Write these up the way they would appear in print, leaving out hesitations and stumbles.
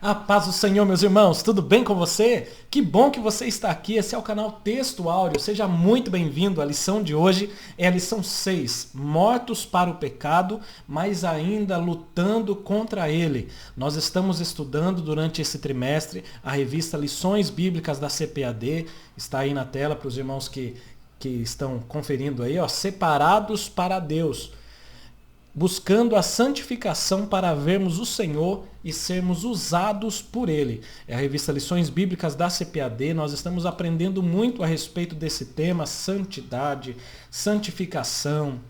A paz do Senhor, meus irmãos, tudo bem com você? Que bom que você está aqui, esse é o canal Texto Áureo, seja muito bem-vindo. A lição de hoje é a lição 6, mortos para o pecado, mas ainda lutando contra ele. Nós estamos estudando durante esse trimestre a revista Lições Bíblicas da CPAD, está aí na tela para os irmãos que estão conferindo aí, ó, Separados para Deus, buscando a santificação para vermos o Senhor e sermos usados por Ele. É a revista Lições Bíblicas da CPAD, nós estamos aprendendo muito a respeito desse tema, santidade, santificação,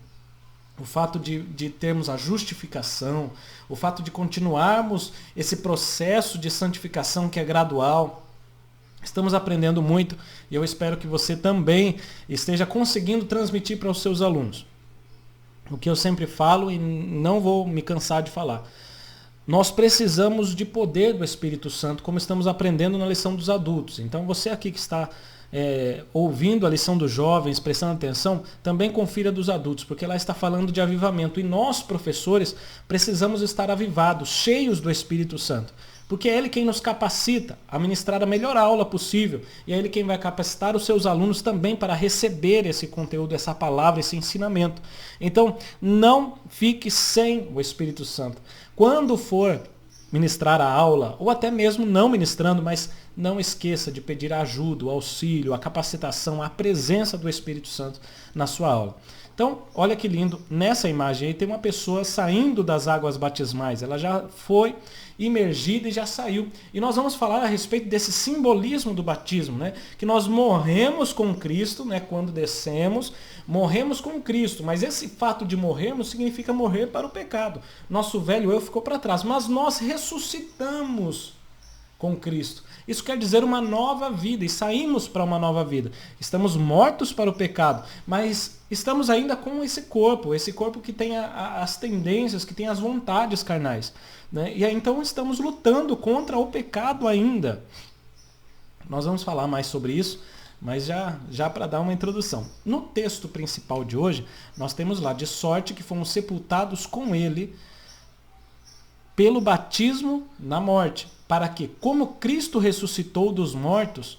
o fato de termos a justificação, o fato de continuarmos esse processo de santificação que é gradual. Estamos aprendendo muito e eu espero que você também esteja conseguindo transmitir para os seus alunos o que eu sempre falo e não vou me cansar de falar. Nós precisamos de poder do Espírito Santo, como estamos aprendendo na lição dos adultos. Então você aqui que está ouvindo a lição dos jovens, prestando atenção, também confira dos adultos, porque lá está falando de avivamento. E nós, professores, precisamos estar avivados, cheios do Espírito Santo. Porque é Ele quem nos capacita a ministrar a melhor aula possível. E é Ele quem vai capacitar os seus alunos também para receber esse conteúdo, essa palavra, esse ensinamento. Então, não fique sem o Espírito Santo. Quando for ministrar a aula, ou até mesmo não ministrando, mas não esqueça de pedir ajuda, o auxílio, a capacitação, a presença do Espírito Santo na sua aula. Então, olha que lindo, nessa imagem aí tem uma pessoa saindo das águas batismais, ela já foi imergida e já saiu. E nós vamos falar a respeito desse simbolismo do batismo, né? Que nós morremos com Cristo, né? Quando descemos, morremos com Cristo, mas esse fato de morrermos significa morrer para o pecado. Nosso velho eu ficou para trás, mas nós ressuscitamos com Cristo. Isso quer dizer uma nova vida e saímos para uma nova vida. Estamos mortos para o pecado, mas estamos ainda com esse corpo que tem as tendências, que tem as vontades carnais, né? E aí, então estamos lutando contra o pecado ainda. Nós vamos falar mais sobre isso, mas já para dar uma introdução. No texto principal de hoje, nós temos lá, de sorte que fomos sepultados com ele pelo batismo na morte, para que, como Cristo ressuscitou dos mortos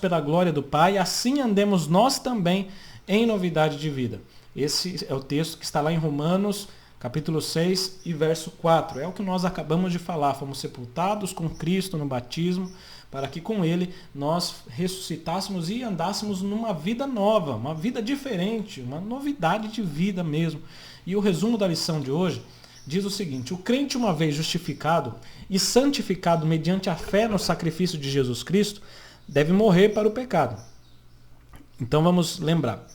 pela glória do Pai, assim andemos nós também em novidade de vida. Esse é o texto que está lá em Romanos, capítulo 6 e verso 4. É o que nós acabamos de falar. Fomos sepultados com Cristo no batismo, para que com Ele nós ressuscitássemos e andássemos numa vida nova, uma vida diferente, uma novidade de vida mesmo. E o resumo da lição de hoje diz o seguinte: o crente, uma vez justificado e santificado mediante a fé no sacrifício de Jesus Cristo, deve morrer para o pecado. Então vamos lembrar.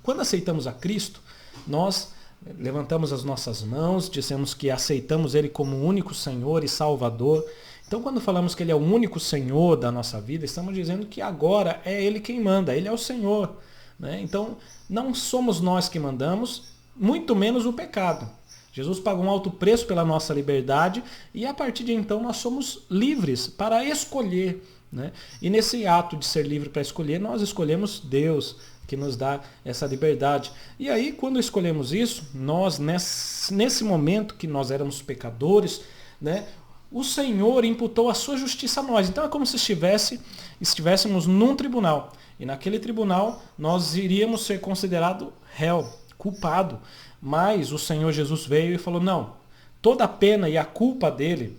Quando aceitamos a Cristo, nós levantamos as nossas mãos, dissemos que aceitamos Ele como o único Senhor e Salvador. Então quando falamos que Ele é o único Senhor da nossa vida, estamos dizendo que agora é Ele quem manda, Ele é o Senhor, né? Então não somos nós que mandamos, muito menos o pecado. Jesus pagou um alto preço pela nossa liberdade e a partir de então nós somos livres para escolher, né? E nesse ato de ser livre para escolher, nós escolhemos Deus, que nos dá essa liberdade. E aí, quando escolhemos isso, nós, nesse momento que nós éramos pecadores, né, o Senhor imputou a sua justiça a nós. Então é como se estivéssemos num tribunal. E naquele tribunal nós iríamos ser considerados réu, culpado. Mas o Senhor Jesus veio e falou: não, toda a pena e a culpa dele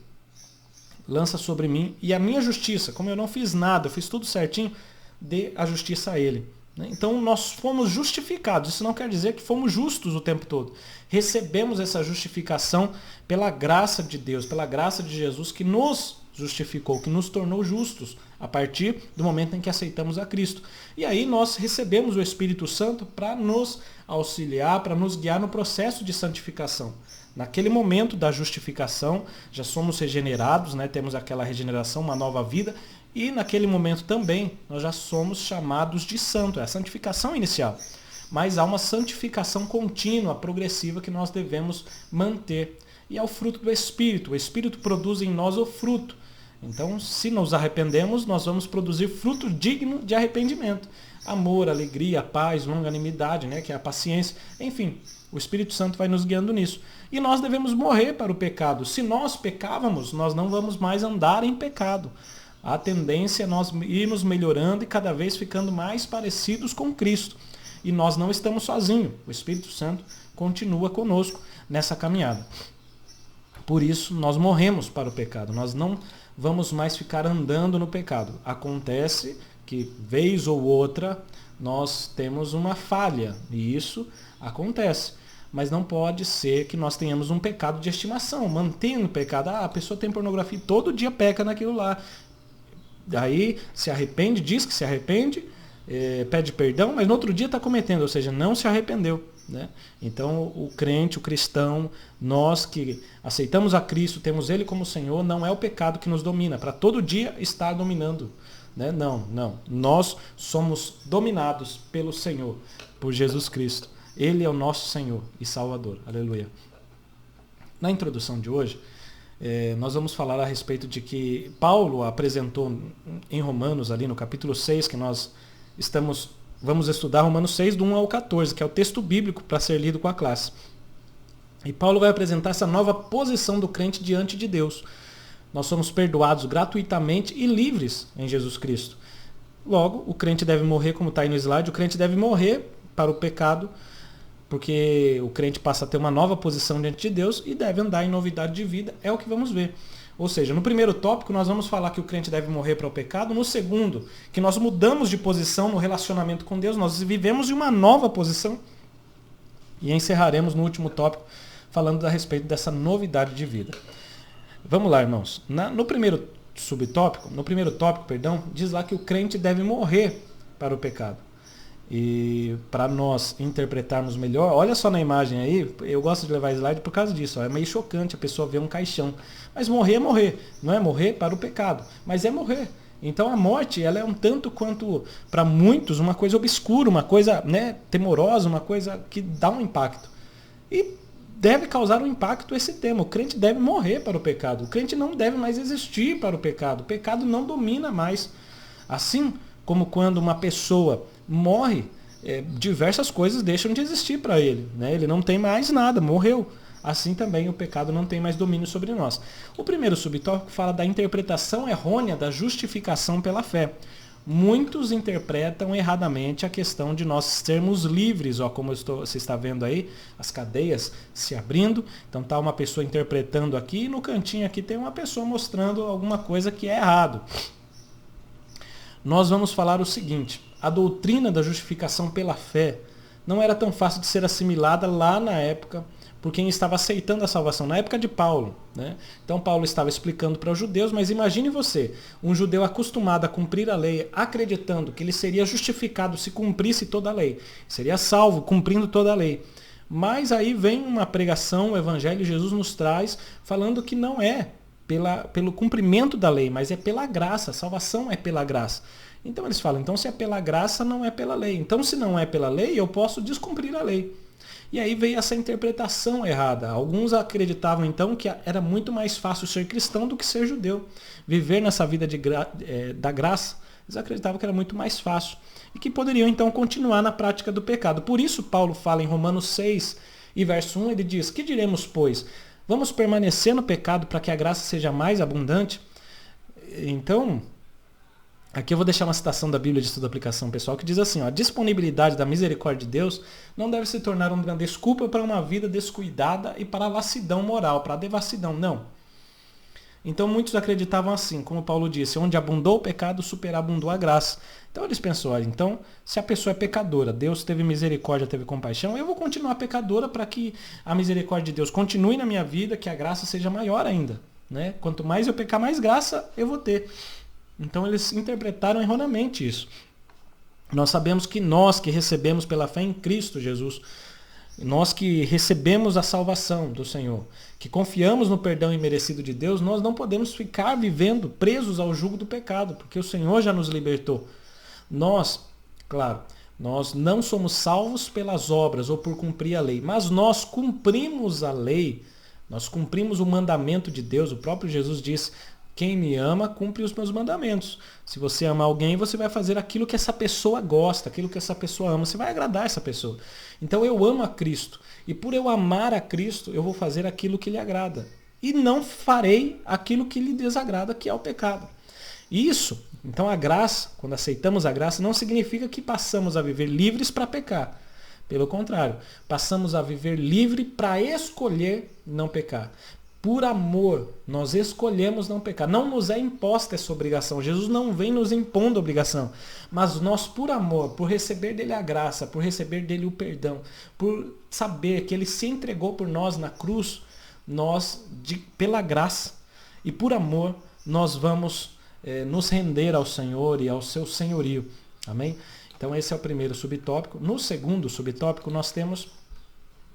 lança sobre mim, e a minha justiça, como eu não fiz nada, eu fiz tudo certinho, dê a justiça a ele. Então nós fomos justificados. Isso não quer dizer que fomos justos o tempo todo. Recebemos essa justificação pela graça de Deus, pela graça de Jesus, que nos justificou, que nos tornou justos a partir do momento em que aceitamos a Cristo. E aí nós recebemos o Espírito Santo para nos auxiliar, para nos guiar no processo de santificação. Naquele momento da justificação, já somos regenerados, né? Temos aquela regeneração, uma nova vida, e naquele momento também nós já somos chamados de santo, é a santificação inicial. Mas há uma santificação contínua, progressiva, que nós devemos manter. E é o fruto do Espírito. O Espírito produz em nós o fruto. Então, se nos arrependemos, nós vamos produzir fruto digno de arrependimento. amor, alegria, paz, longanimidade, né, que é a paciência. Enfim, o Espírito Santo vai nos guiando nisso. E nós devemos morrer para o pecado. Se nós pecávamos, nós não vamos mais andar em pecado. A tendência é nós irmos melhorando e cada vez ficando mais parecidos com Cristo. E nós não estamos sozinhos. O Espírito Santo continua conosco nessa caminhada. Por isso, nós morremos para o pecado. Nós não vamos mais ficar andando no pecado. Acontece que, vez ou outra, nós temos uma falha. E isso acontece. Mas não pode ser que nós tenhamos um pecado de estimação. Mantendo o pecado. A pessoa tem pornografia e todo dia peca naquilo lá. Daí se arrepende, diz que se arrepende, pede perdão, mas no outro dia está cometendo, ou seja, não se arrependeu. Né? Então o crente, o cristão, nós que aceitamos a Cristo, temos Ele como Senhor, não é o pecado que nos domina, para todo dia estar dominando. Né? Não. Nós somos dominados pelo Senhor, por Jesus Cristo. Ele é o nosso Senhor e Salvador. Aleluia. Na introdução de hoje, nós vamos falar a respeito de que Paulo apresentou em Romanos, ali no capítulo 6, que nós vamos estudar Romanos 6, do 1 ao 14, que é o texto bíblico para ser lido com a classe. E Paulo vai apresentar essa nova posição do crente diante de Deus. Nós somos perdoados gratuitamente e livres em Jesus Cristo. Logo, o crente deve morrer, como está aí no slide, o crente deve morrer para o pecado, porque o crente passa a ter uma nova posição diante de Deus e deve andar em novidade de vida, é o que vamos ver. Ou seja, no primeiro tópico nós vamos falar que o crente deve morrer para o pecado, no segundo, que nós mudamos de posição no relacionamento com Deus, nós vivemos em uma nova posição, e encerraremos no último tópico falando a respeito dessa novidade de vida. Vamos lá, irmãos. No primeiro tópico, diz lá que o crente deve morrer para o pecado. E para nós interpretarmos melhor, olha só na imagem aí, eu gosto de levar slide por causa disso, é meio chocante a pessoa ver um caixão. Mas morrer é morrer, não é morrer para o pecado, mas é morrer. Então a morte, ela é um tanto quanto, para muitos, uma coisa obscura, uma coisa, né, temorosa, uma coisa que dá um impacto. E deve causar um impacto esse tema, o crente deve morrer para o pecado, o crente não deve mais existir para o pecado não domina mais. Assim como quando uma pessoa morre, diversas coisas deixam de existir para ele. Né? Ele não tem mais nada, morreu. Assim também o pecado não tem mais domínio sobre nós. O primeiro subtópico fala da interpretação errônea da justificação pela fé. Muitos interpretam erradamente a questão de nós sermos livres. Ó, como você está vendo aí, as cadeias se abrindo. Então está uma pessoa interpretando aqui, e no cantinho aqui tem uma pessoa mostrando alguma coisa que é errado. Nós vamos falar o seguinte: a doutrina da justificação pela fé não era tão fácil de ser assimilada lá na época por quem estava aceitando a salvação, na época de Paulo. Né? Então Paulo estava explicando para os judeus, mas imagine você, um judeu acostumado a cumprir a lei, acreditando que ele seria justificado se cumprisse toda a lei, seria salvo cumprindo toda a lei. Mas aí vem uma pregação, o evangelho, Jesus nos traz, falando que não é pelo cumprimento da lei, mas é pela graça, a salvação é pela graça. Então eles falam, então se é pela graça, não é pela lei. Então se não é pela lei, eu posso descumprir a lei. E aí veio essa interpretação errada. Alguns acreditavam então que era muito mais fácil ser cristão do que ser judeu. Viver nessa vida da graça, eles acreditavam que era muito mais fácil. E que poderiam então continuar na prática do pecado. Por isso Paulo fala em Romanos 6 e verso 1, ele diz, que diremos, pois? Vamos permanecer no pecado para que a graça seja mais abundante? Então, aqui eu vou deixar uma citação da Bíblia de Estudo e Aplicação Pessoal que diz assim, ó, a disponibilidade da misericórdia de Deus não deve se tornar uma desculpa para uma vida descuidada e para a lassidão moral, para a devassidão, não. Então muitos acreditavam assim, como Paulo disse, onde abundou o pecado, superabundou a graça. Então eles pensaram, então, se a pessoa é pecadora, Deus teve misericórdia, teve compaixão, eu vou continuar pecadora para que a misericórdia de Deus continue na minha vida, que a graça seja maior ainda. Né? Quanto mais eu pecar, mais graça eu vou ter. Então eles interpretaram erroneamente isso. Nós sabemos que nós que recebemos pela fé em Cristo Jesus, nós que recebemos a salvação do Senhor, que confiamos no perdão imerecido de Deus, nós não podemos ficar vivendo presos ao jugo do pecado, porque o Senhor já nos libertou. Nós, claro, nós não somos salvos pelas obras ou por cumprir a lei, mas nós cumprimos a lei, nós cumprimos o mandamento de Deus. O próprio Jesus disse Quem me ama cumpre os meus mandamentos. Se você ama alguém, você vai fazer aquilo que essa pessoa gosta, aquilo que essa pessoa ama. Você vai agradar essa pessoa. Então eu amo a Cristo. E por eu amar a Cristo, eu vou fazer aquilo que lhe agrada. E não farei aquilo que lhe desagrada, que é o pecado. Isso, então a graça, quando aceitamos a graça, não significa que passamos a viver livres para pecar. Pelo contrário, passamos a viver livre para escolher não pecar. Por amor, nós escolhemos não pecar. Não nos é imposta essa obrigação. Jesus não vem nos impondo obrigação. Mas nós, por amor, por receber dele a graça, por receber dele o perdão, por saber que ele se entregou por nós na cruz, nós, pela graça e por amor, nós vamos nos render ao Senhor e ao seu senhorio. Amém? Então esse é o primeiro subtópico. No segundo subtópico, nós temos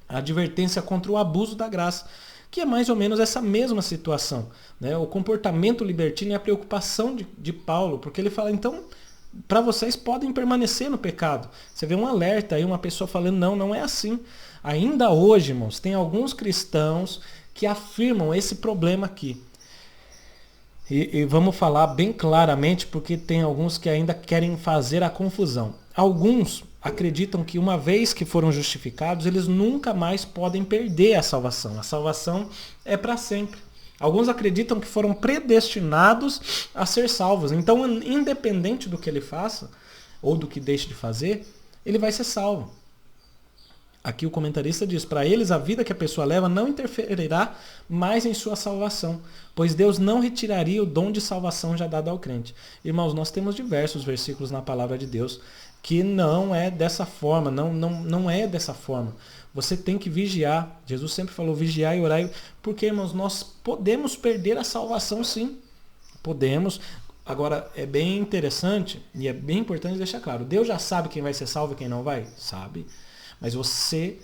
a advertência contra o abuso da graça, que é mais ou menos essa mesma situação, né? O comportamento libertino e a preocupação de Paulo, porque ele fala, então, para vocês podem permanecer no pecado. Você vê um alerta aí, uma pessoa falando, não é assim. Ainda hoje, irmãos, tem alguns cristãos que afirmam esse problema aqui. E vamos falar bem claramente, porque tem alguns que ainda querem fazer a confusão. Alguns acreditam que uma vez que foram justificados, eles nunca mais podem perder a salvação. A salvação é para sempre. Alguns acreditam que foram predestinados a ser salvos. Então, independente do que ele faça, ou do que deixe de fazer, ele vai ser salvo. Aqui o comentarista diz, para eles a vida que a pessoa leva não interferirá mais em sua salvação, pois Deus não retiraria o dom de salvação já dado ao crente. Irmãos, nós temos diversos versículos na palavra de Deus que não é dessa forma, não é dessa forma. Você tem que vigiar. Jesus sempre falou vigiar e orar, porque, irmãos, nós podemos perder a salvação sim. Podemos. Agora, é bem interessante e é bem importante deixar claro. Deus já sabe quem vai ser salvo e quem não vai? Sabe. Mas você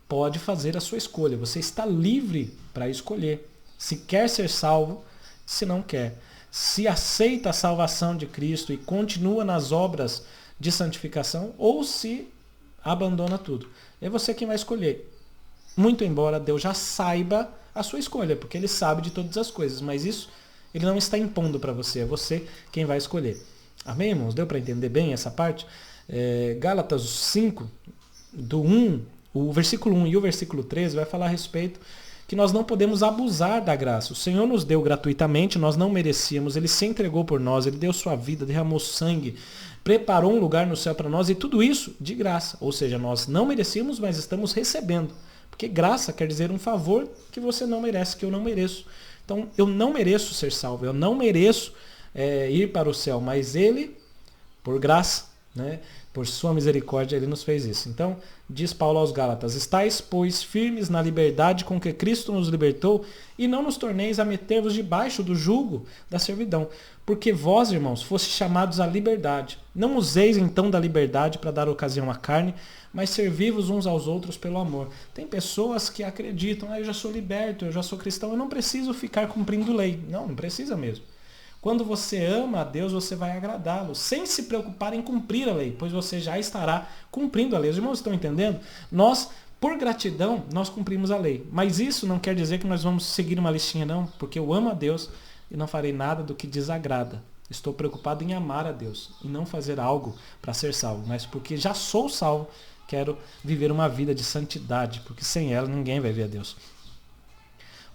pode fazer a sua escolha. Você está livre para escolher. Se quer ser salvo, se não quer. Se aceita a salvação de Cristo e continua nas obras de santificação, ou se abandona tudo. É você quem vai escolher. Muito embora Deus já saiba a sua escolha, porque ele sabe de todas as coisas, mas isso ele não está impondo para você, é você quem vai escolher. Amém, irmãos? Deu para entender bem essa parte? Gálatas 5, o versículo 1 e o versículo 13 vai falar a respeito que nós não podemos abusar da graça. O Senhor nos deu gratuitamente, nós não merecíamos, ele se entregou por nós, ele deu sua vida, derramou sangue, preparou um lugar no céu para nós, e tudo isso de graça. Ou seja, nós não merecíamos, mas estamos recebendo. Porque graça quer dizer um favor que você não merece, que eu não mereço. Então, eu não mereço ser salvo, eu não mereço ir para o céu, mas ele, por graça, né, por sua misericórdia, ele nos fez isso. Então, diz Paulo aos Gálatas, estáis, pois, firmes na liberdade com que Cristo nos libertou, e não nos torneis a meter-vos debaixo do jugo da servidão. Porque vós, irmãos, fostes chamados à liberdade. Não useis então da liberdade para dar ocasião à carne, mas servi-vos uns aos outros pelo amor. Tem pessoas que acreditam, eu já sou liberto, eu já sou cristão, eu não preciso ficar cumprindo lei. Não precisa mesmo. Quando você ama a Deus, você vai agradá-lo, sem se preocupar em cumprir a lei, pois você já estará cumprindo a lei. Os irmãos estão entendendo? Nós, por gratidão, nós cumprimos a lei. Mas isso não quer dizer que nós vamos seguir uma listinha, não, porque eu amo a Deus e não farei nada do que desagrada. Estou preocupado em amar a Deus e não fazer algo para ser salvo, mas porque já sou salvo, quero viver uma vida de santidade, porque sem ela ninguém vai ver a Deus.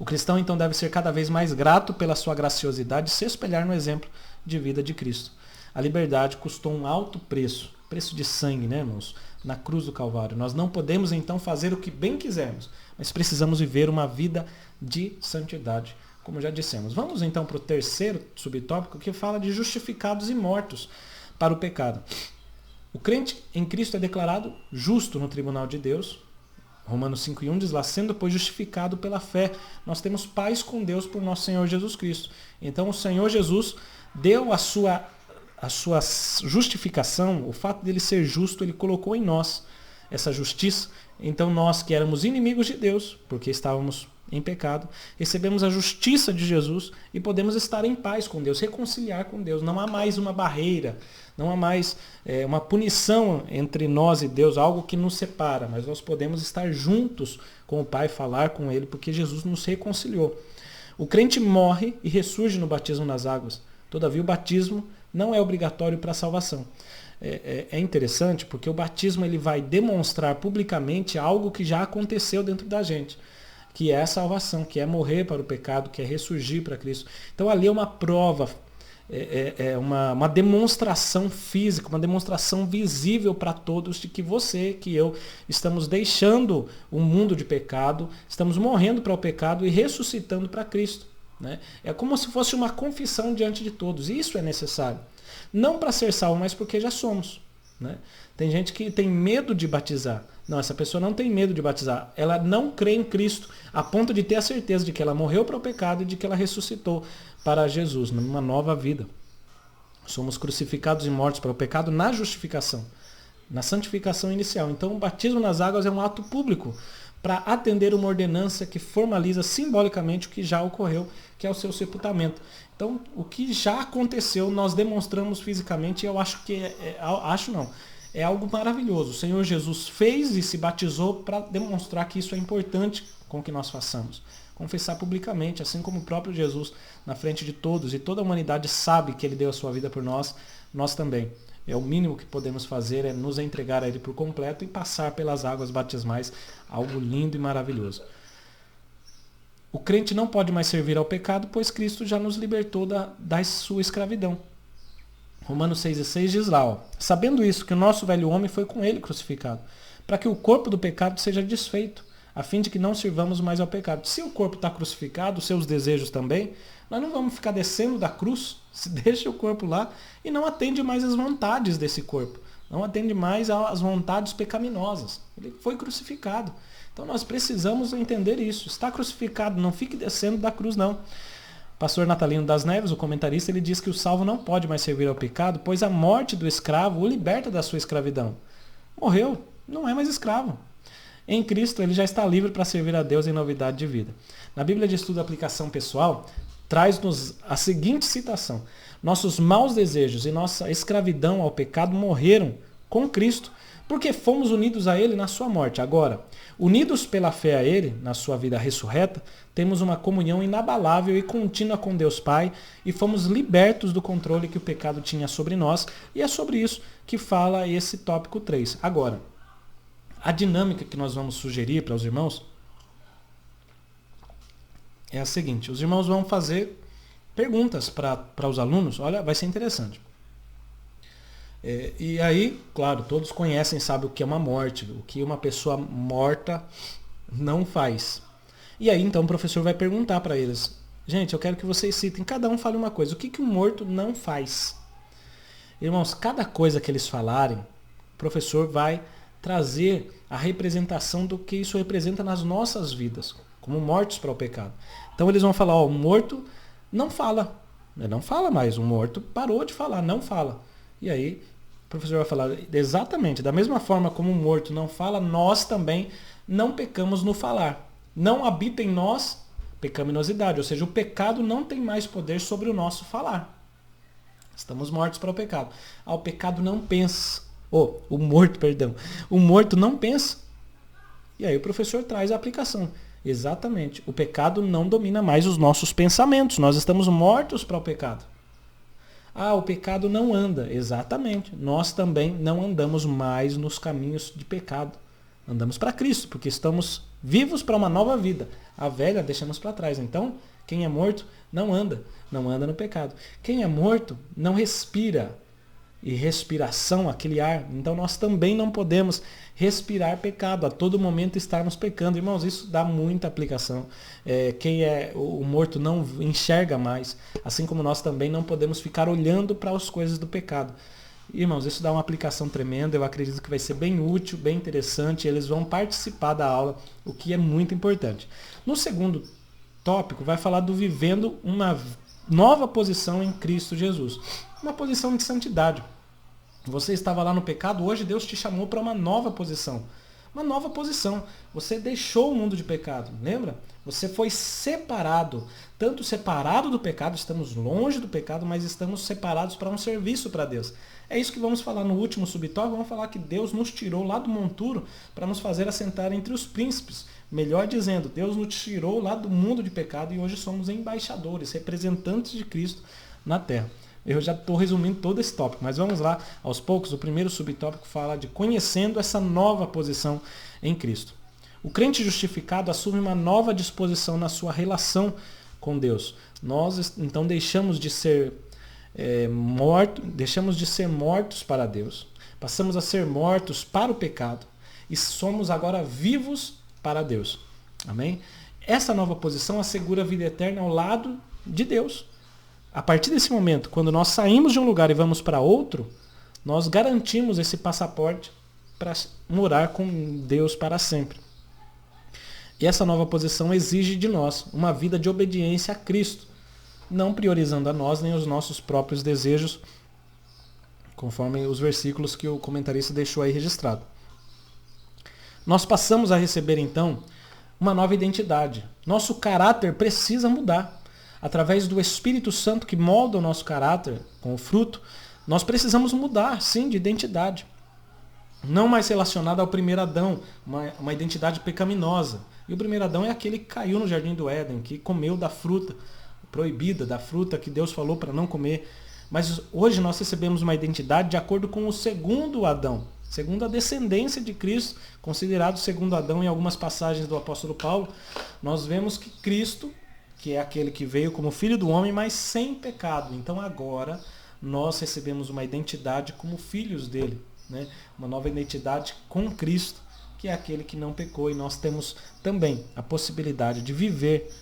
O cristão, então, deve ser cada vez mais grato pela sua graciosidade e se espelhar no exemplo de vida de Cristo. A liberdade custou um alto preço, preço de sangue, né, irmãos? Na cruz do Calvário. Nós não podemos, então, fazer o que bem quisermos, mas precisamos viver uma vida de santidade, como já dissemos. Vamos, então, para o terceiro subtópico, que fala de justificados e mortos para o pecado. O crente em Cristo é declarado justo no tribunal de Deus. Romanos 5:1 diz lá, sendo, pois, justificado pela fé, nós temos paz com Deus por nosso Senhor Jesus Cristo. Então o Senhor Jesus deu a sua justificação, o fato dele ser justo, ele colocou em nós essa justiça. Então nós que éramos inimigos de Deus, porque estávamos em pecado, recebemos a justiça de Jesus e podemos estar em paz com Deus, reconciliar com Deus. Não há mais uma barreira, não há mais uma punição entre nós e Deus, algo que nos separa, mas nós podemos estar juntos com o Pai, falar com Ele, porque Jesus nos reconciliou. O crente morre e ressurge no batismo nas águas. Todavia, o batismo não é obrigatório para a salvação. É interessante porque o batismo ele vai demonstrar publicamente algo que já aconteceu dentro da gente, que é a salvação, que é morrer para o pecado, que é ressurgir para Cristo. Então ali é uma prova, uma demonstração física, uma demonstração visível para todos de que você, que eu, estamos deixando o mundo de pecado, estamos morrendo para o pecado e ressuscitando para Cristo. Né? É como se fosse uma confissão diante de todos. Isso é necessário. Não para ser salvo, mas porque já somos. Né? Tem gente que tem medo de batizar. Não, essa pessoa não tem medo de batizar. Ela não crê em Cristo a ponto de ter a certeza de que ela morreu para o pecado e de que ela ressuscitou para Jesus, numa nova vida. Somos crucificados e mortos para o pecado na justificação, na santificação inicial. Então o batismo nas águas é um ato público para atender uma ordenança que formaliza simbolicamente o que já ocorreu, que é o seu sepultamento. Então, o que já aconteceu, nós demonstramos fisicamente, e eu acho que é algo maravilhoso. O Senhor Jesus fez e se batizou para demonstrar que isso é importante com o que nós façamos. Confessar publicamente, assim como o próprio Jesus, na frente de todos, e toda a humanidade sabe que Ele deu a sua vida por nós, nós também. É o mínimo que podemos fazer, é nos entregar a Ele por completo e passar pelas águas batismais, algo lindo e maravilhoso. O crente não pode mais servir ao pecado, pois Cristo já nos libertou da sua escravidão. Romanos 6,6 diz lá, ó, sabendo isso, que o nosso velho homem foi com Ele crucificado, para que o corpo do pecado seja desfeito, a fim de que não sirvamos mais ao pecado. Se o corpo está crucificado, os seus desejos também, nós não vamos ficar descendo da cruz, se deixa o corpo lá e não atende mais às vontades desse corpo. Não atende mais às vontades pecaminosas. Ele foi crucificado. Então nós precisamos entender isso. Está crucificado, não fique descendo da cruz não. Pastor Natalino das Neves, o comentarista, ele diz que o salvo não pode mais servir ao pecado, pois a morte do escravo o liberta da sua escravidão. Morreu, não é mais escravo. Em Cristo ele já está livre para servir a Deus em novidade de vida. Na Bíblia de Estudo e Aplicação Pessoal, traz-nos a seguinte citação: nossos maus desejos e nossa escravidão ao pecado morreram com Cristo, porque fomos unidos a Ele na sua morte. Agora, unidos pela fé a Ele, na sua vida ressurreta, temos uma comunhão inabalável e contínua com Deus Pai e fomos libertos do controle que o pecado tinha sobre nós, e é sobre isso que fala esse tópico 3. Agora, a dinâmica que nós vamos sugerir para os irmãos é a seguinte: os irmãos vão fazer perguntas para os alunos. Olha, vai ser interessante. E aí, claro, todos conhecem, sabem o que é uma morte, o que uma pessoa morta não faz. E aí, então, o professor vai perguntar para eles: gente, eu quero que vocês citem, cada um fale uma coisa. O que um morto não faz? Irmãos, cada coisa que eles falarem, o professor vai trazer a representação do que isso representa nas nossas vidas, como mortos para o pecado. Então eles vão falar, ó, o morto não fala. Ele não fala mais, o morto parou de falar, não fala. E aí o professor vai falar, exatamente, da mesma forma como o morto não fala, nós também não pecamos no falar. Não habita em nós pecaminosidade, ou seja, o pecado não tem mais poder sobre o nosso falar. Estamos mortos para o pecado. O pecado não pensa. O morto, perdão. O morto não pensa. E aí o professor traz a aplicação. Exatamente. O pecado não domina mais os nossos pensamentos. Nós estamos mortos para o pecado. O pecado não anda. Exatamente. Nós também não andamos mais nos caminhos de pecado. Andamos para Cristo, porque estamos vivos para uma nova vida. A velha deixamos para trás. Então, quem é morto não anda no pecado. Quem é morto não respira. E respiração, aquele ar. Então nós também não podemos respirar pecado, a todo momento estarmos pecando. Irmãos, isso dá muita aplicação. Quem é o morto não enxerga mais, assim como nós também não podemos ficar olhando para as coisas do pecado. Irmãos, isso dá uma aplicação tremenda, eu acredito que vai ser bem útil, bem interessante, eles vão participar da aula, o que é muito importante. No segundo tópico, vai falar do vivendo uma nova posição em Cristo Jesus. Uma posição de santidade. Você estava lá no pecado, hoje Deus te chamou para uma nova posição. Uma nova posição. Você deixou o mundo de pecado, lembra? Você foi separado. Tanto separado do pecado, estamos longe do pecado, mas estamos separados para um serviço para Deus. É isso que vamos falar no último subtópico. Vamos falar que Deus nos tirou lá do monturo para nos fazer assentar entre os príncipes. Melhor dizendo, Deus nos tirou lá do mundo de pecado e hoje somos embaixadores, representantes de Cristo na terra. Eu já estou resumindo todo esse tópico, mas vamos lá aos poucos. O primeiro subtópico fala de conhecendo essa nova posição em Cristo. O crente justificado assume uma nova disposição na sua relação com Deus. Nós então deixamos de ser mortos para Deus, passamos a ser mortos para o pecado e somos agora vivos para Deus. Amém? Essa nova posição assegura a vida eterna ao lado de Deus. A partir desse momento, quando nós saímos de um lugar e vamos para outro, nós garantimos esse passaporte para morar com Deus para sempre. E essa nova posição exige de nós uma vida de obediência a Cristo, não priorizando a nós nem os nossos próprios desejos, conforme os versículos que o comentarista deixou aí registrado. Nós passamos a receber então uma nova identidade. Nosso caráter precisa mudar. Através do Espírito Santo que molda o nosso caráter com o fruto, nós precisamos mudar, sim, de identidade. Não mais relacionada ao primeiro Adão, uma identidade pecaminosa. E o primeiro Adão é aquele que caiu no jardim do Éden, que comeu da fruta proibida, da fruta que Deus falou para não comer. Mas hoje nós recebemos uma identidade de acordo com o segundo Adão, segundo a descendência de Cristo, considerado segundo Adão em algumas passagens do apóstolo Paulo. Nós vemos que Cristo, que é aquele que veio como filho do homem, mas sem pecado. Então agora nós recebemos uma identidade como filhos dele, né? Uma nova identidade com Cristo, que é aquele que não pecou, e nós temos também a possibilidade de viver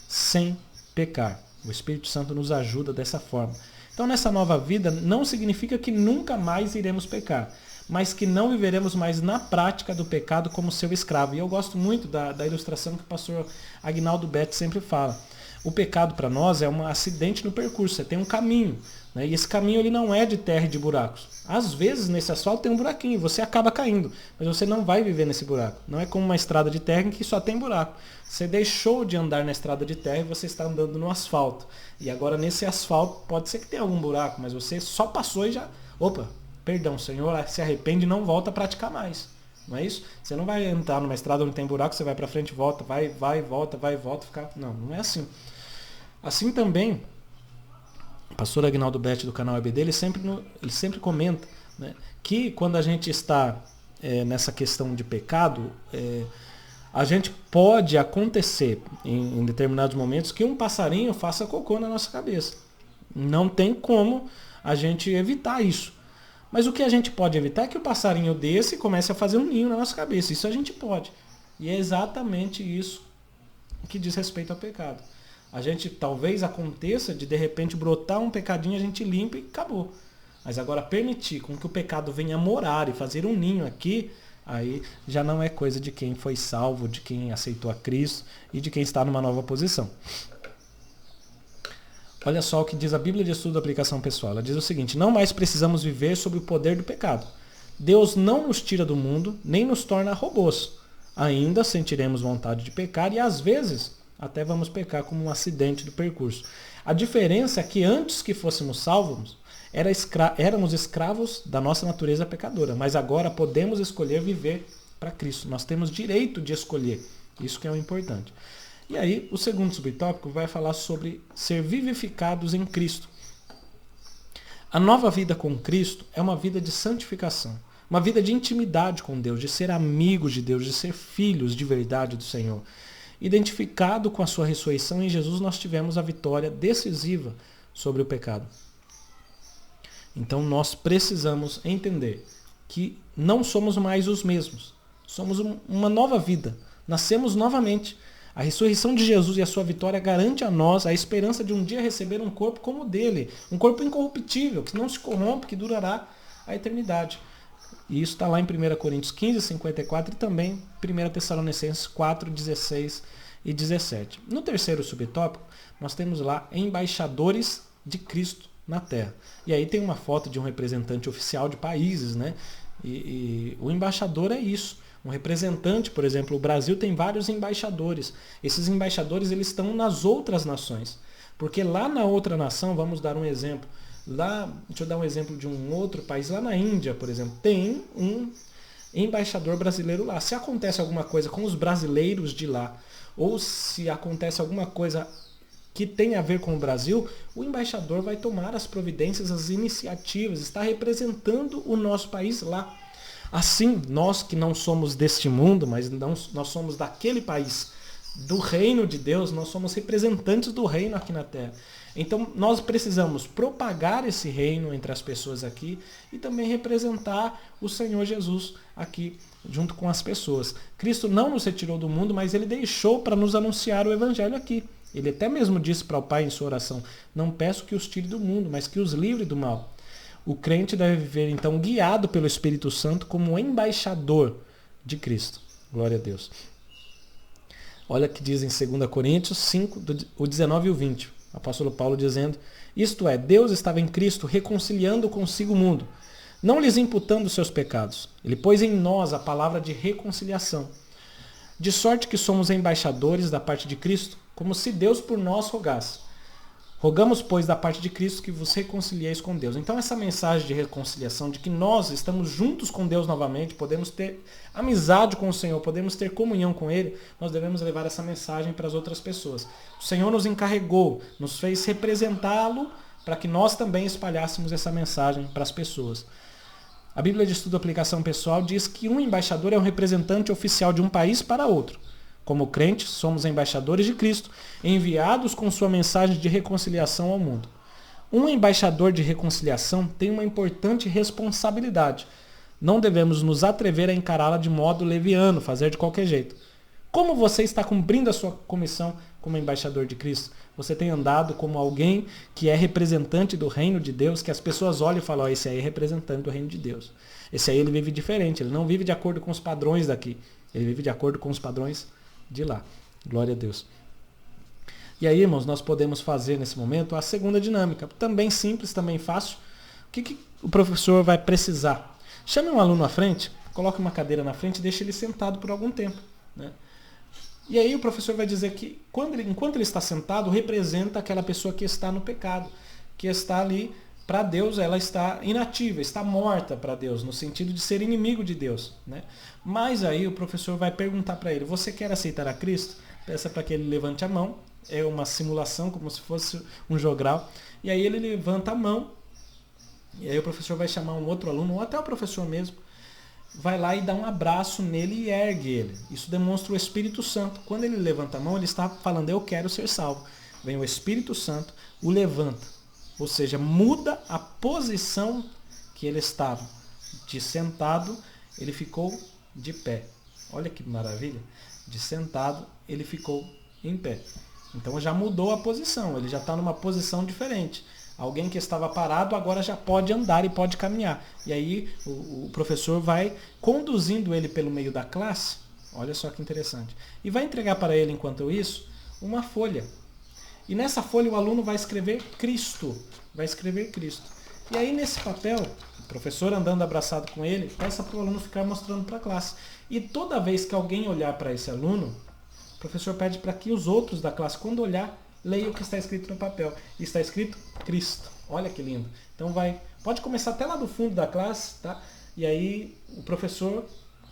sem pecar. O Espírito Santo nos ajuda dessa forma. Então nessa nova vida não significa que nunca mais iremos pecar, mas que não viveremos mais na prática do pecado como seu escravo. E eu gosto muito da ilustração que o pastor Aguinaldo Betti sempre fala. O pecado para nós é um acidente no percurso, você tem um caminho, né? E esse caminho ele não é de terra e de buracos. Às vezes nesse asfalto tem um buraquinho e você acaba caindo, mas você não vai viver nesse buraco. Não é como uma estrada de terra em que só tem buraco. Você deixou de andar na estrada de terra e você está andando no asfalto. E agora nesse asfalto pode ser que tenha algum buraco, mas você só passou e já... Opa, perdão, Senhor, se arrepende e não volta a praticar mais. Não é isso? Você não vai entrar numa estrada onde tem buraco, você vai para frente, volta, vai, volta, ficar... Não é assim. Assim também, o pastor Aguinaldo Betti do canal EBD, ele sempre comenta, né, que quando a gente está nessa questão de pecado, a gente pode acontecer em determinados momentos que um passarinho faça cocô na nossa cabeça. Não tem como a gente evitar isso. Mas o que a gente pode evitar é que o passarinho desça e comece a fazer um ninho na nossa cabeça. Isso a gente pode. E é exatamente isso que diz respeito ao pecado. A gente talvez aconteça de repente brotar um pecadinho, a gente limpa e acabou. Mas agora permitir com que o pecado venha morar e fazer um ninho aqui, aí já não é coisa de quem foi salvo, de quem aceitou a Cristo e de quem está numa nova posição. Olha só o que diz a Bíblia de Estudo da Aplicação Pessoal. Ela diz o seguinte: não mais precisamos viver sob o poder do pecado. Deus não nos tira do mundo, nem nos torna robôs. Ainda sentiremos vontade de pecar e às vezes até vamos pecar como um acidente do percurso. A diferença é que antes que fôssemos salvos, éramos escravos da nossa natureza pecadora, mas agora podemos escolher viver para Cristo. Nós temos direito de escolher. Isso que é o importante. E aí, o segundo subtópico vai falar sobre ser vivificados em Cristo. A nova vida com Cristo é uma vida de santificação, uma vida de intimidade com Deus, de ser amigos de Deus, de ser filhos de verdade do Senhor. Identificado com a sua ressurreição em Jesus, nós tivemos a vitória decisiva sobre o pecado. Então nós precisamos entender que não somos mais os mesmos. Somos uma nova vida. Nascemos novamente. A ressurreição de Jesus e a sua vitória garante a nós a esperança de um dia receber um corpo como o dele. Um corpo incorruptível, que não se corrompe, que durará a eternidade. E isso está lá em 1 Coríntios 15, 54 e também 1 Tessalonicenses 4, 16 e 17. No terceiro subtópico, nós temos lá embaixadores de Cristo na Terra. E aí tem uma foto de um representante oficial de países, né? E o embaixador é isso. Um representante, por exemplo, o Brasil tem vários embaixadores. Esses embaixadores eles estão nas outras nações. Porque lá na outra nação, vamos dar um exemplo, Lá, deixa eu dar um exemplo de um outro país, lá na Índia, por exemplo, tem um embaixador brasileiro lá. Se acontece alguma coisa com os brasileiros de lá, ou se acontece alguma coisa que tem a ver com o Brasil, o embaixador vai tomar as providências, as iniciativas, está representando o nosso país lá. Assim, nós que não somos deste mundo, mas nós somos daquele país, do reino de Deus, nós somos representantes do reino aqui na terra. Então nós precisamos propagar esse reino entre as pessoas aqui e também representar o Senhor Jesus aqui junto com as pessoas. Cristo não nos retirou do mundo, mas ele deixou para nos anunciar o evangelho aqui. Ele até mesmo disse para o Pai em sua oração: não peço que os tire do mundo, mas que os livre do mal. O crente deve viver então guiado pelo Espírito Santo como embaixador de Cristo. Glória a Deus. Olha o que diz em 2 Coríntios 5, o 19 e o 20. O apóstolo Paulo dizendo: isto é, Deus estava em Cristo reconciliando consigo o mundo, não lhes imputando os seus pecados. Ele pôs em nós a palavra de reconciliação. De sorte que somos embaixadores da parte de Cristo, como se Deus por nós rogasse. Rogamos, pois, da parte de Cristo que vos reconcilieis com Deus. Então essa mensagem de reconciliação, de que nós estamos juntos com Deus novamente, podemos ter amizade com o Senhor, podemos ter comunhão com Ele, nós devemos levar essa mensagem para as outras pessoas. O Senhor nos encarregou, nos fez representá-lo para que nós também espalhássemos essa mensagem para as pessoas. A Bíblia de Estudo e Aplicação Pessoal diz que um embaixador é um representante oficial de um país para outro. Como crentes, somos embaixadores de Cristo, enviados com sua mensagem de reconciliação ao mundo. Um embaixador de reconciliação tem uma importante responsabilidade. Não devemos nos atrever a encará-la de modo leviano, fazer de qualquer jeito. Como você está cumprindo a sua comissão como embaixador de Cristo? Você tem andado como alguém que é representante do reino de Deus, que as pessoas olham e falam: oh, esse aí é representante do reino de Deus. Esse aí ele vive diferente, ele não vive de acordo com os padrões daqui, ele vive de acordo com os padrões de lá. Glória a Deus. E aí, irmãos, nós podemos fazer nesse momento a segunda dinâmica. Também simples, também fácil. O que o professor vai precisar? Chame um aluno à frente, coloque uma cadeira na frente e deixe ele sentado por algum tempo, né? E aí o professor vai dizer que enquanto ele está sentado, representa aquela pessoa que está no pecado, que está ali para Deus, ela está inativa, está morta para Deus, no sentido de ser inimigo de Deus, né? Mas aí o professor vai perguntar para ele: você quer aceitar a Cristo? Peça para que ele levante a mão. É uma simulação, como se fosse um jogral. E aí ele levanta a mão. E aí o professor vai chamar um outro aluno, ou até o professor mesmo, vai lá e dá um abraço nele e ergue ele. Isso demonstra o Espírito Santo. Quando ele levanta a mão, ele está falando: eu quero ser salvo. Vem o Espírito Santo, o levanta. Ou seja, muda a posição que ele estava. De sentado, ele ficou de pé. Olha que maravilha. De sentado, ele ficou em pé. Então já mudou a posição. Ele já está numa posição diferente. Alguém que estava parado agora já pode andar e pode caminhar. E aí o professor vai conduzindo ele pelo meio da classe. Olha só que interessante. E vai entregar para ele, enquanto isso, uma folha. E nessa folha o aluno vai escrever Cristo. Vai escrever Cristo. E aí nesse papel, o professor andando abraçado com ele, peça para o aluno ficar mostrando para a classe. E toda vez que alguém olhar para esse aluno, o professor pede para que os outros da classe, quando olhar, leiam o que está escrito no papel. E está escrito Cristo. Olha que lindo. Então pode começar até lá do fundo da classe, tá? E aí o professor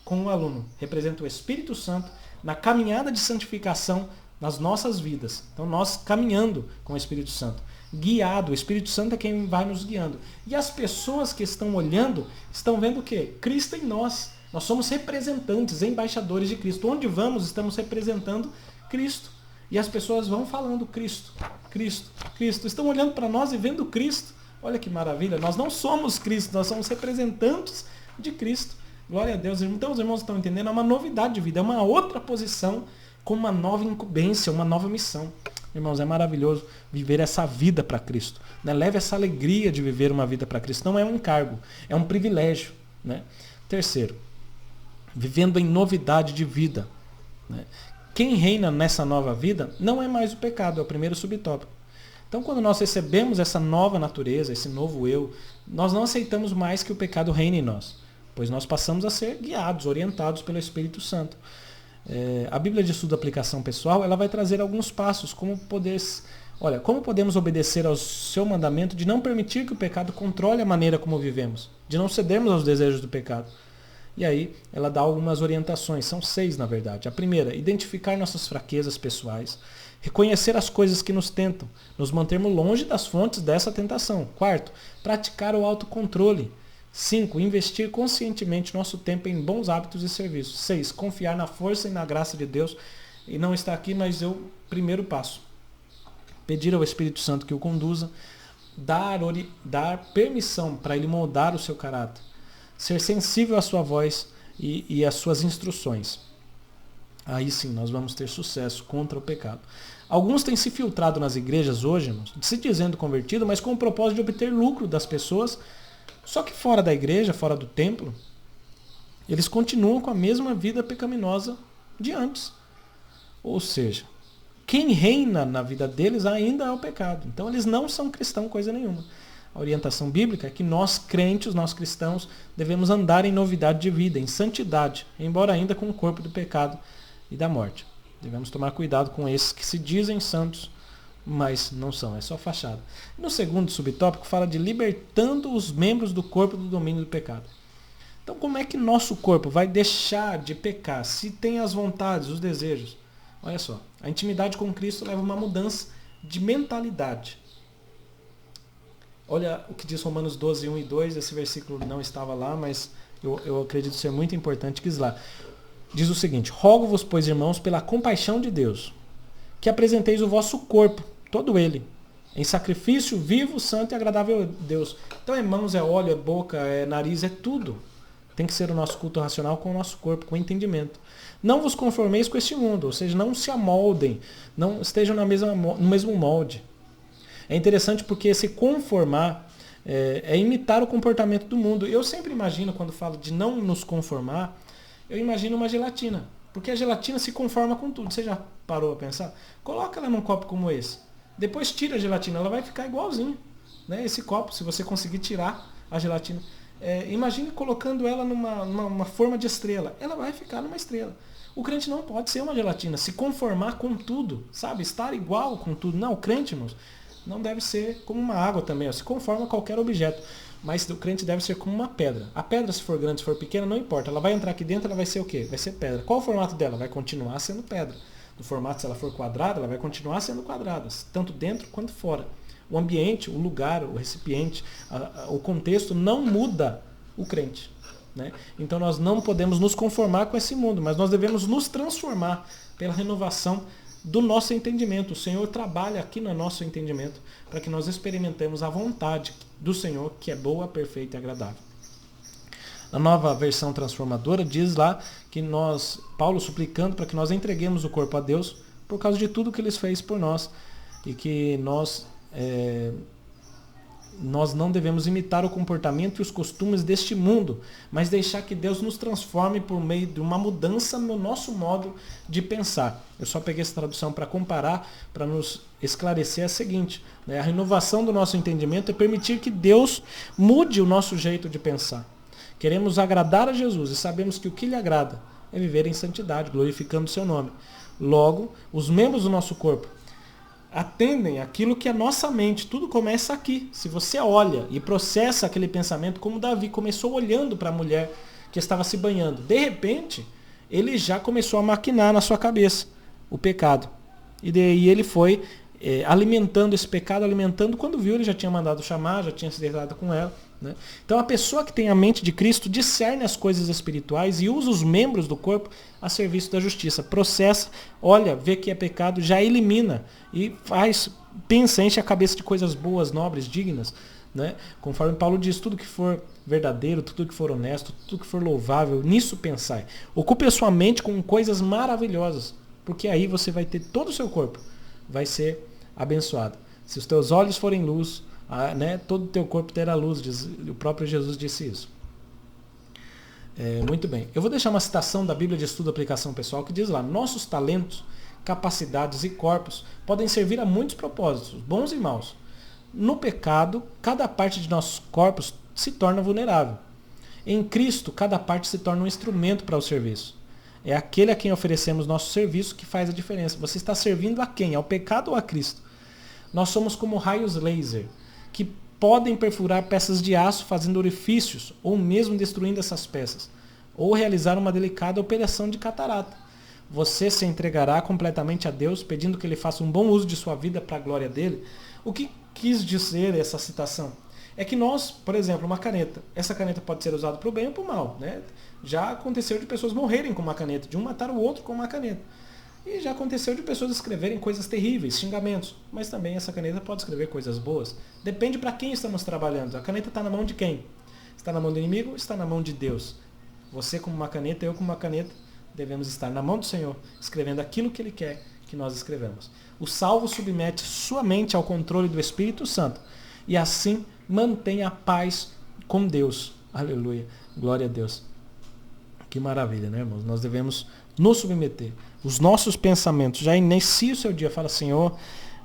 com o aluno representa o Espírito Santo na caminhada de santificação nas nossas vidas. Então nós caminhando com o Espírito Santo, guiado, o Espírito Santo é quem vai nos guiando. E as pessoas que estão olhando estão vendo o quê? Cristo em nós. Nós somos representantes, embaixadores de Cristo. Onde vamos, estamos representando Cristo. E as pessoas vão falando Cristo, Cristo, Cristo. Estão olhando para nós e vendo Cristo. Olha que maravilha. Nós não somos Cristo, nós somos representantes de Cristo. Glória a Deus. Então os irmãos estão entendendo, é uma novidade de vida, é uma outra posição, com uma nova incumbência, uma nova missão. Irmãos, é maravilhoso viver essa vida para Cristo, né? Leve essa alegria de viver uma vida para Cristo. Não é um encargo, é um privilégio, né? Terceiro, vivendo em novidade de vida, né? Quem reina nessa nova vida não é mais o pecado, é o primeiro subtópico. Então, quando nós recebemos essa nova natureza, esse novo eu, nós não aceitamos mais que o pecado reine em nós, pois nós passamos a ser guiados, orientados pelo Espírito Santo. A Bíblia de Estudo e Aplicação Pessoal, ela vai trazer alguns passos, como poder Olha, como podemos obedecer ao seu mandamento de não permitir que o pecado controle a maneira como vivemos, de não cedermos aos desejos do pecado? E aí ela dá algumas orientações, são 6 na verdade. A primeira, identificar nossas fraquezas pessoais, reconhecer as coisas que nos tentam, nos mantermos longe das fontes dessa tentação. Quarto, praticar o autocontrole. 5, investir conscientemente nosso tempo em bons hábitos e serviços. 6, confiar na força e na graça de Deus. E não está aqui, mas primeiro passo. Pedir ao Espírito Santo que o conduza, dar permissão para ele moldar o seu caráter. Ser sensível à sua voz e às suas instruções. Aí sim nós vamos ter sucesso contra o pecado. Alguns têm se filtrado nas igrejas hoje, irmãos, se dizendo convertido, mas com o propósito de obter lucro das pessoas. Só que fora da igreja, fora do templo, eles continuam com a mesma vida pecaminosa de antes. Ou seja, quem reina na vida deles ainda é o pecado. Então eles não são cristãos coisa nenhuma. A orientação bíblica é que nós crentes, nós cristãos, devemos andar em novidade de vida, em santidade, embora ainda com o corpo do pecado e da morte. Devemos tomar cuidado com esses que se dizem santos, mas não são, é só fachada. No segundo subtópico fala de libertando os membros do corpo do domínio do pecado. Então como é que nosso corpo vai deixar de pecar se tem as vontades, os desejos? Olha só, a intimidade com Cristo leva a uma mudança de mentalidade. Olha o que diz Romanos 12, 1 e 2, esse versículo não estava lá, mas eu acredito ser muito importante que diz lá. Diz o seguinte: rogo-vos, pois, irmãos, pela compaixão de Deus, que apresenteis o vosso corpo, todo ele, em sacrifício vivo, santo e agradável a Deus. Então é mãos, é olho, é boca, é nariz, é tudo. Tem que ser o nosso culto racional com o nosso corpo, com o entendimento. Não vos conformeis com este mundo, ou seja, não se amoldem, não estejam no mesmo molde. É interessante porque se conformar é imitar o comportamento do mundo. Eu sempre imagino, quando falo de não nos conformar, eu imagino uma gelatina. Porque a gelatina se conforma com tudo. Você já parou a pensar? Coloca ela num copo como esse. Depois tira a gelatina, ela vai ficar igualzinho. Né? Esse copo, se você conseguir tirar a gelatina. Imagine colocando ela numa forma de estrela. Ela vai ficar numa estrela. O crente não pode ser uma gelatina, se conformar com tudo, sabe? Estar igual com tudo. Não, o crente, irmãos, não deve ser como uma água também, ó, se conforma a qualquer objeto. Mas o crente deve ser como uma pedra. A pedra, se for grande, se for pequena, não importa. Ela vai entrar aqui dentro, ela vai ser o quê? Vai ser pedra. Qual o formato dela? Vai continuar sendo pedra. No formato, se ela for quadrada, ela vai continuar sendo quadrada, tanto dentro quanto fora. O ambiente, o lugar, o recipiente, o contexto não muda o crente. Né? Então nós não podemos nos conformar com esse mundo, mas nós devemos nos transformar pela renovação do nosso entendimento. O Senhor trabalha aqui no nosso entendimento para que nós experimentemos a vontade do Senhor, que é boa, perfeita e agradável. A nova versão transformadora diz lá que Paulo suplicando para que nós entreguemos o corpo a Deus por causa de tudo que Ele fez por nós e que nós não devemos imitar o comportamento e os costumes deste mundo, mas deixar que Deus nos transforme por meio de uma mudança no nosso modo de pensar. Eu só peguei essa tradução para comparar, para nos esclarecer a seguinte, né? A renovação do nosso entendimento é permitir que Deus mude o nosso jeito de pensar. Queremos agradar a Jesus e sabemos que o que lhe agrada é viver em santidade, glorificando o seu nome. Logo, os membros do nosso corpo atendem aquilo que é nossa mente. Tudo começa aqui. Se você olha e processa aquele pensamento, como Davi começou olhando para a mulher que estava se banhando, de repente, ele já começou a maquinar na sua cabeça o pecado. E daí ele foi alimentando esse pecado, quando viu, ele já tinha mandado chamar, já tinha se deitado com ela. Né? Então a pessoa que tem a mente de Cristo discerne as coisas espirituais e usa os membros do corpo a serviço da justiça. Processa, olha, vê que é pecado, já elimina e pensa, enche a cabeça de coisas boas, nobres, dignas. Né? Conforme Paulo diz, tudo que for verdadeiro, tudo que for honesto, tudo que for louvável, nisso pensai. Ocupe a sua mente com coisas maravilhosas, porque aí você vai ter todo o seu corpo, vai ser abençoado. Se os teus olhos forem luz, todo o teu corpo terá luz, o próprio Jesus disse isso. Muito bem. Eu vou deixar uma citação da Bíblia de Estudo e Aplicação Pessoal que diz lá: nossos talentos, capacidades e corpos podem servir a muitos propósitos, bons e maus. No pecado, cada parte de nossos corpos se torna vulnerável. Em Cristo, cada parte se torna um instrumento para o serviço. É aquele a quem oferecemos nosso serviço que faz a diferença. Você está servindo a quem? Ao pecado ou a Cristo? Nós somos como raios laser, que podem perfurar peças de aço fazendo orifícios, ou mesmo destruindo essas peças, ou realizar uma delicada operação de catarata. Você se entregará completamente a Deus, pedindo que Ele faça um bom uso de sua vida para a glória dele? O que quis dizer essa citação? É que nós, por exemplo, uma caneta, essa caneta pode ser usada para o bem ou para o mal, né? Já aconteceu de pessoas morrerem com uma caneta, de um matar o outro com uma caneta. E já aconteceu de pessoas escreverem coisas terríveis, xingamentos. Mas também essa caneta pode escrever coisas boas. Depende para quem estamos trabalhando. A caneta está na mão de quem? Está na mão do inimigo ou está na mão de Deus? Você como uma caneta, eu como uma caneta, devemos estar na mão do Senhor, escrevendo aquilo que Ele quer que nós escrevamos. O salvo submete sua mente ao controle do Espírito Santo e assim mantém a paz com Deus. Aleluia. Glória a Deus. Que maravilha, né, irmãos? Nós devemos nos submeter. Os nossos pensamentos. Já inicia o seu dia. Fala, Senhor,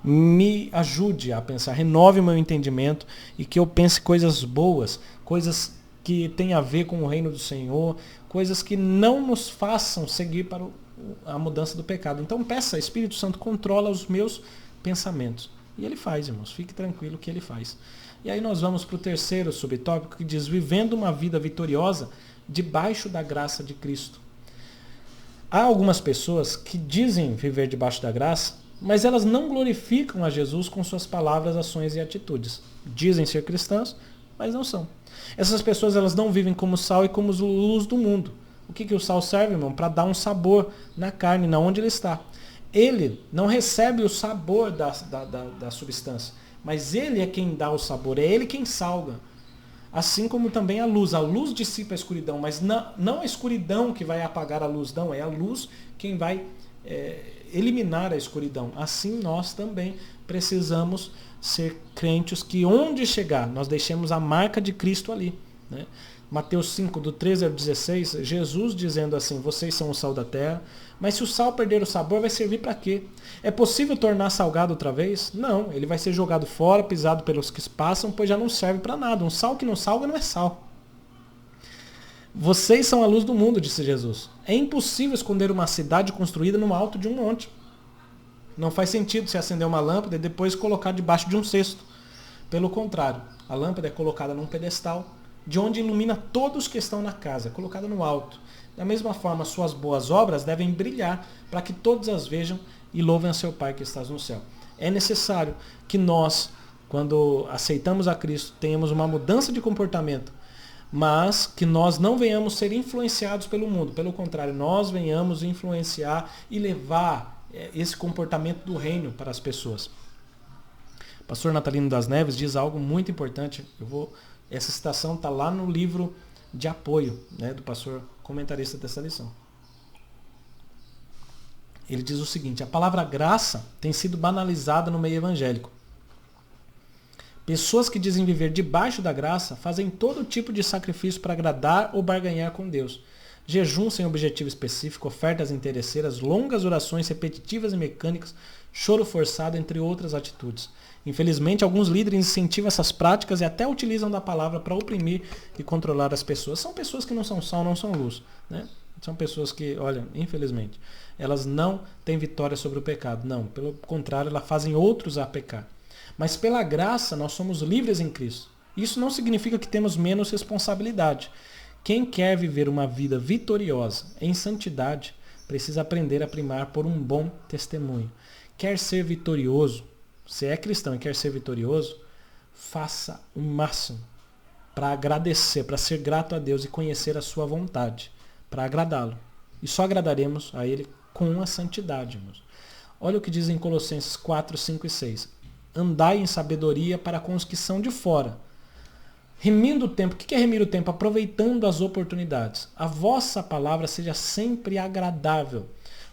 me ajude a pensar. Renove o meu entendimento e que eu pense coisas boas, coisas que têm a ver com o reino do Senhor, coisas que não nos façam seguir para a mudança do pecado. Então peça, Espírito Santo, controla os meus pensamentos. E Ele faz, irmãos. Fique tranquilo que Ele faz. E aí nós vamos para o terceiro subtópico que diz, vivendo uma vida vitoriosa debaixo da graça de Cristo. Há algumas pessoas que dizem viver debaixo da graça, mas elas não glorificam a Jesus com suas palavras, ações e atitudes. Dizem ser cristãs, mas não são. Essas pessoas elas não vivem como sal e como luz do mundo. O que o sal serve, irmão? Para dar um sabor na carne, na onde ele está. Ele não recebe o sabor da substância, mas ele é quem dá o sabor, é ele quem salga. Assim como também a luz dissipa a escuridão, mas não a escuridão que vai apagar a luz, não, é a luz quem vai eliminar a escuridão. Assim nós também precisamos ser crentes que onde chegar, nós deixemos a marca de Cristo ali, né? Mateus 5, do 13 ao 16, Jesus dizendo assim, vocês são o sal da terra, mas se o sal perder o sabor, vai servir para quê? É possível tornar salgado outra vez? Não, ele vai ser jogado fora, pisado pelos que passam, pois já não serve para nada. Um sal que não salga não é sal. Vocês são a luz do mundo, disse Jesus. É impossível esconder uma cidade construída no alto de um monte. Não faz sentido se acender uma lâmpada e depois colocar debaixo de um cesto. Pelo contrário, a lâmpada é colocada num pedestal, de onde ilumina todos que estão na casa, colocada no alto. Da mesma forma, suas boas obras devem brilhar para que todos as vejam e louvem a seu Pai que estás no céu. É necessário que nós, quando aceitamos a Cristo, tenhamos uma mudança de comportamento, mas que nós não venhamos ser influenciados pelo mundo. Pelo contrário, nós venhamos influenciar e levar esse comportamento do reino para as pessoas. O pastor Natalino das Neves diz algo muito importante. Essa citação está lá no livro de apoio, né, do pastor comentarista dessa lição. Ele diz o seguinte, a palavra graça tem sido banalizada no meio evangélico. Pessoas que dizem viver debaixo da graça fazem todo tipo de sacrifício para agradar ou barganhar com Deus. Jejum sem objetivo específico, ofertas interesseiras, longas orações repetitivas e mecânicas, choro forçado, entre outras atitudes. Infelizmente, alguns líderes incentivam essas práticas e até utilizam da palavra para oprimir e controlar as pessoas. São pessoas que não são sal, não são luz, né? São pessoas que, olha, infelizmente, elas não têm vitória sobre o pecado. Não, pelo contrário, elas fazem outros a pecar. Mas pela graça, nós somos livres em Cristo. Isso não significa que temos menos responsabilidade. Quem quer viver uma vida vitoriosa em santidade, precisa aprender a primar por um bom testemunho. Quer ser vitorioso, se é cristão e quer ser vitorioso, faça o máximo para agradecer, para ser grato a Deus e conhecer a sua vontade, para agradá-lo. E só agradaremos a Ele com a santidade, irmãos. Olha o que diz em Colossenses 4, 5 e 6. Andai em sabedoria para com os que são de fora, remindo o tempo. O que é remir o tempo? Aproveitando as oportunidades. A vossa palavra seja sempre agradável.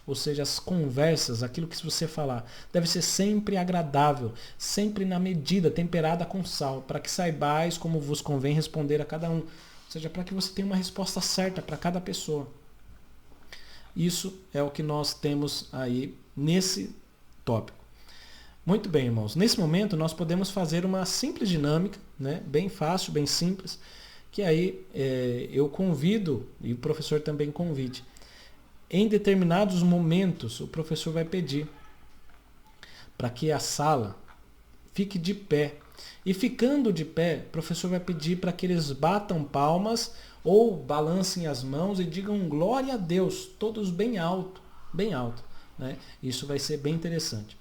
Ou seja, as conversas, aquilo que você falar, deve ser sempre agradável, sempre na medida, temperada com sal, para que saibais como vos convém responder a cada um. Ou seja, para que você tenha uma resposta certa para cada pessoa. Isso é o que nós temos aí nesse tópico. Muito bem, irmãos. Nesse momento, nós podemos fazer uma simples dinâmica, né? Bem fácil, bem simples, que aí eu convido, e o professor também convide. Em determinados momentos, o professor vai pedir para que a sala fique de pé. E ficando de pé, o professor vai pedir para que eles batam palmas ou balancem as mãos e digam glória a Deus, todos bem alto, né? Isso vai ser bem interessante.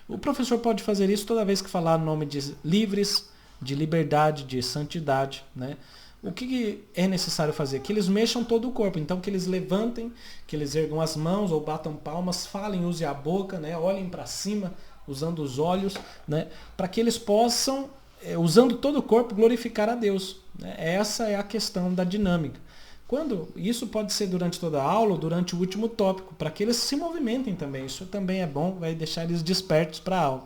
O professor pode fazer isso toda vez que falar o nome de livres, de liberdade, de santidade, né? O que é necessário fazer? Que eles mexam todo o corpo. Então que eles levantem, que eles ergam as mãos ou batam palmas, falem, usem a boca, né? Olhem para cima, usando os olhos, né? Para que eles possam, usando todo o corpo, glorificar a Deus, né? Essa é a questão da dinâmica. Isso pode ser durante toda a aula ou durante o último tópico, para que eles se movimentem também. Isso também é bom, vai deixar eles despertos para a aula.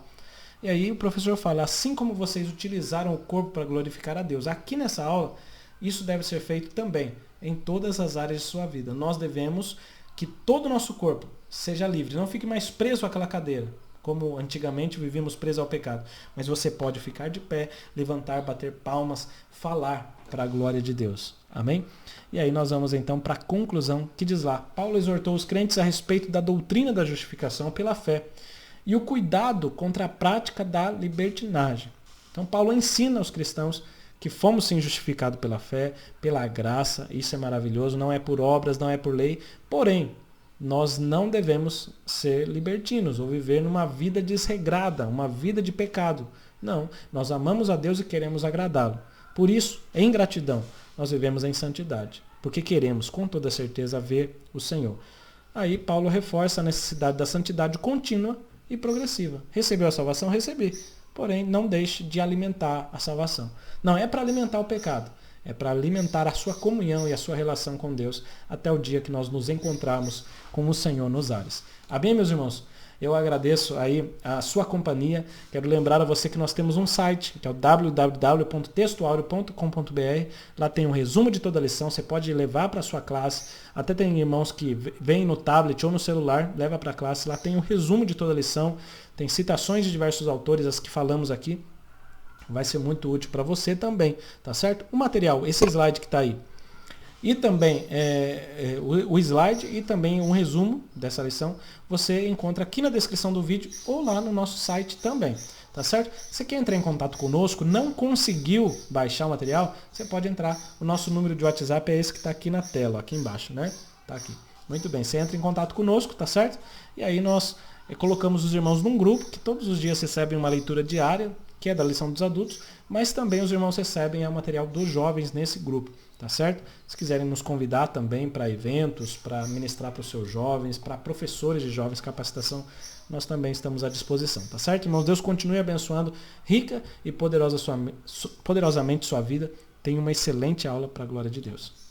E aí o professor fala, assim como vocês utilizaram o corpo para glorificar a Deus, aqui nessa aula, isso deve ser feito também, em todas as áreas de sua vida. Nós devemos que todo o nosso corpo seja livre, não fique mais preso àquela cadeira, como antigamente vivíamos presos ao pecado. Mas você pode ficar de pé, levantar, bater palmas, falar para a glória de Deus. Amém? E aí nós vamos então para a conclusão que diz lá. Paulo exortou os crentes a respeito da doutrina da justificação pela fé e o cuidado contra a prática da libertinagem. Então Paulo ensina aos cristãos que fomos sim justificados pela fé, pela graça, isso é maravilhoso, não é por obras, não é por lei, porém, nós não devemos ser libertinos ou viver numa vida desregrada, uma vida de pecado. Não, nós amamos a Deus e queremos agradá-lo. Por isso, em gratidão, nós vivemos em santidade, porque queremos com toda certeza ver o Senhor. Aí Paulo reforça a necessidade da santidade contínua e progressiva. Recebeu a salvação? Recebi. Porém, não deixe de alimentar a salvação. Não é para alimentar o pecado, é para alimentar a sua comunhão e a sua relação com Deus até o dia que nós nos encontrarmos com o Senhor nos ares. Amém, meus irmãos? Eu agradeço aí a sua companhia. Quero lembrar a você que nós temos um site, que é o www.textoaureo.com.br. Lá tem um resumo de toda a lição, você pode levar para a sua classe. Até tem irmãos que vêm no tablet ou no celular, leva para a classe. Lá tem um resumo de toda a lição, tem citações de diversos autores, as que falamos aqui. Vai ser muito útil para você também, tá certo? O material, esse slide que está aí. E também o slide e também um resumo dessa lição você encontra aqui na descrição do vídeo ou lá no nosso site também, tá certo? Você quer entrar em contato conosco, não conseguiu baixar o material, você pode entrar, o nosso número de WhatsApp é esse que está aqui na tela, aqui embaixo, né? Tá aqui. Muito bem, você entra em contato conosco, tá certo? E aí nós colocamos os irmãos num grupo que todos os dias recebem uma leitura diária, que é da lição dos adultos, mas também os irmãos recebem o material dos jovens nesse grupo, tá certo? Se quiserem nos convidar também para eventos, para ministrar para os seus jovens, para professores de jovens, capacitação, nós também estamos à disposição, tá certo? Irmãos, Deus continue abençoando rica e poderosamente sua vida. Tenha uma excelente aula para a glória de Deus.